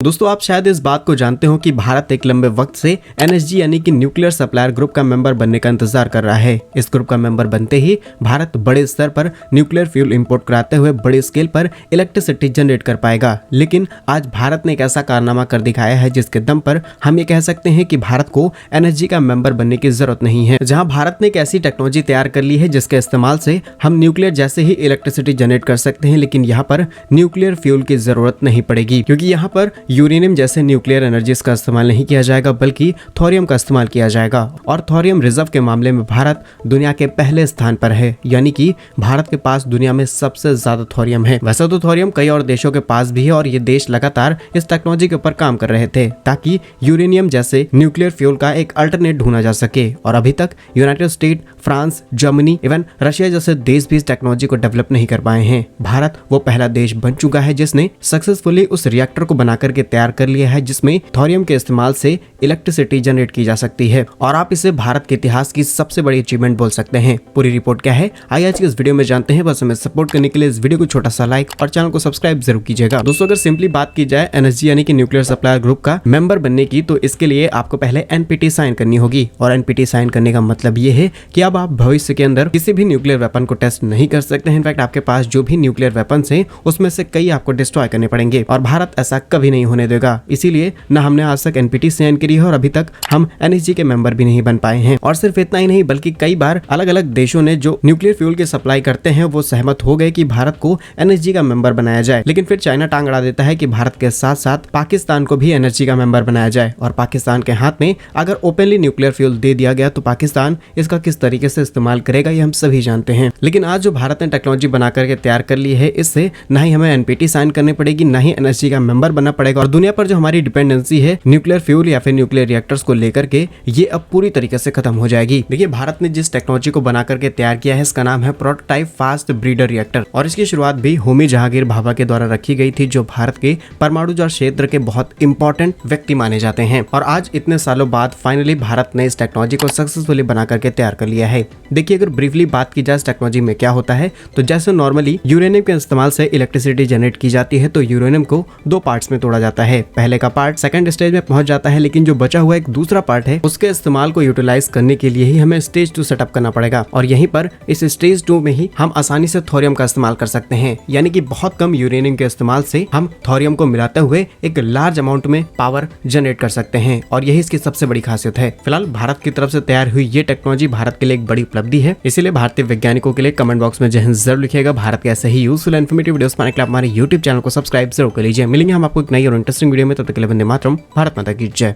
दोस्तों आप शायद इस बात को जानते हो कि भारत एक लंबे वक्त से एनएसजी यानी कि न्यूक्लियर सप्लायर ग्रुप का मेंबर बनने का इंतजार कर रहा है। इस ग्रुप का मेंबर बनते ही भारत बड़े स्तर पर न्यूक्लियर फ्यूल इंपोर्ट कराते हुए बड़े स्केल पर इलेक्ट्रिसिटी जनरेट कर पाएगा। लेकिन आज भारत ने एक ऐसा कारनामा कर दिखाया है जिसके दम पर हम ये कह सकते हैं कि भारत को एनएसजी का मेंबर बनने की जरूरत नहीं है। जहाँ भारत ने एक ऐसी टेक्नोलॉजी तैयार कर ली है जिसके इस्तेमाल से हम न्यूक्लियर जैसे ही इलेक्ट्रिसिटी जनरेट कर सकते हैं, लेकिन यहाँ पर न्यूक्लियर फ्यूल की जरूरत नहीं पड़ेगी, क्योंकि यहाँ पर यूरेनियम जैसे न्यूक्लियर एनर्जीज का इस्तेमाल नहीं किया जाएगा बल्कि थोरियम का इस्तेमाल किया जाएगा। और थोरियम रिजर्व के मामले में भारत दुनिया के पहले स्थान पर है, यानी कि भारत के पास दुनिया में सबसे ज्यादा थोरियम है। वैसे तो थोरियम कई और देशों के पास भी है और ये देश लगातार इस टेक्नोलॉजी के ऊपर काम कर रहे थे ताकि यूरेनियम जैसे न्यूक्लियर फ्यूल का एक अल्टरनेट ढूंढा जा सके। और अभी तक United state, France, Germany, even Russia जैसे देश भी इस टेक्नोलॉजी को डेवलप नहीं कर पाए हैं। भारत वो पहला देश बन चुका है जिसने सक्सेसफुली उस रिएक्टर को बना करके तैयार कर लिया है जिसमें थोरियम के इस्तेमाल से इलेक्ट्रिसिटी जनरेट की जा सकती है। और आप इसे भारत के इतिहास की सबसे बड़ी अचीवमेंट बोल सकते हैं। पूरी रिपोर्ट क्या है आइए आज की इस वीडियो में जानते हैं। बस हमें सपोर्ट करने के लिए इस वीडियो को छोटा सा लाइक और चैनल को सब्सक्राइब जरूर कीजिएगा। दोस्तों अगर सिंपली बात की जाए एनएसजी यानी कि न्यूक्लियर सप्लायर ग्रुप का मेंबर बनने की, तो इसके लिए आपको पहले एनपीटी साइन करनी होगी। और एनपीटी साइन करने का मतलब ये है कि अब आप भविष्य के अंदर किसी भी न्यूक्लियर वेपन को टेस्ट नहीं कर सकते हैं। इनफैक्ट आपके पास जो भी न्यूक्लियर वेपन्स हैं उसमें से कई आपको डिस्ट्रॉय करने पड़ेंगे और भारत ऐसा कभी नहीं होने देगा। इसीलिए न हमने आज तक एनपीटी साइन करी है और अभी तक हम एनएसजी के मेंबर भी नहीं बन पाए हैं। और सिर्फ इतना ही नहीं बल्कि कई बार अलग अलग देशों ने जो न्यूक्लियर फ्यूल की सप्लाई करते हैं वो सहमत हो गए कि भारत को एनएसजी का मेंबर बनाया जाए, लेकिन फिर चाइना टांग अड़ा देता है कि भारत के साथ साथ पाकिस्तान को भी एनएसजी का मेंबर बनाया जाए। और पाकिस्तान के हाथ में अगर ओपनली न्यूक्लियर फ्यूल दे दिया गया तो पाकिस्तान इसका किस तरीके से इस्तेमाल करेगा ये हम सभी जानते हैं। लेकिन आज जो भारत ने टेक्नोलॉजी बना करके तैयार कर ली है, इससे न ही हमें एनपीटी साइन करनी पड़ेगी, न ही एनएसजी का मेंबर बनना पड़ेगा। और दुनिया पर जो हमारी डिपेंडेंसी है न्यूक्लियर फ्यूल या फिर न्यूक्लियर रिएक्टर्स को लेकर के, ये अब पूरी तरीके से खत्म हो जाएगी। देखिए भारत ने जिस टेक्नोलॉजी को बना करके तैयार किया है इसका नाम है प्रोटोटाइप फास्ट ब्रीडर रिएक्टर। और इसकी शुरुआत भी होमी जहांगीर भाभा के द्वारा रखी गई थी, जो भारत के परमाणु ऊर्जा क्षेत्र के बहुत इंपॉर्टेंट व्यक्ति माने जाते हैं। और आज इतने सालों बाद फाइनली भारत ने इस टेक्नोलॉजी को सक्सेसफुली बना करके तैयार कर लिया है। देखिए अगर ब्रीफली बात की जाए इस टेक्नोलॉजी में क्या होता है, तो जैसे नॉर्मली यूरेनियम के इस्तेमाल से इलेक्ट्रिसिटी जनरेट की जाती है, तो यूरेनियम को दो पार्ट्स में तोड़ा जाता है। पहले का पार्ट सेकंड स्टेज में पहुंच जाता है, लेकिन जो बचा हुआ एक दूसरा पार्ट है उसके इस्तेमाल को यूटिलाइज करने के लिए ही हमें स्टेज 2 सेटअप करना पड़ेगा। और यहीं पर इस स्टेज 2 में ही हम आसानी से थोरियम का इस्तेमाल कर सकते हैं, यानी कि बहुत कम यूरेनियम के इस्तेमाल से हम थोरियम को मिलाते हुए एक लार्ज अमाउंट में पावर जनरेट कर सकते हैं। और यही इसकी सबसे बड़ी खासियत है। फिलहाल भारत की तरफ से तैयार हुई ये टेक्नोलॉजी भारत के लिए एक बड़ी उपलब्धि है। इसीलिए भारतीय वैज्ञानिकों के लिए कमेंट बॉक्स में जय हिंद जरूर लिखिएगा। भारत के ऐसे ही यूजफुल इन्फॉर्मेटिव वीडियोस पाने के लिए हमारे यूट्यूब चैनल को सब्सक्राइब जरूर कर लीजिए। मिलेंगे हम आपको एक नई और इंटरेस्टिंग वीडियो में, तब तक के लिए वंदे मातरम, भारत माता की जय।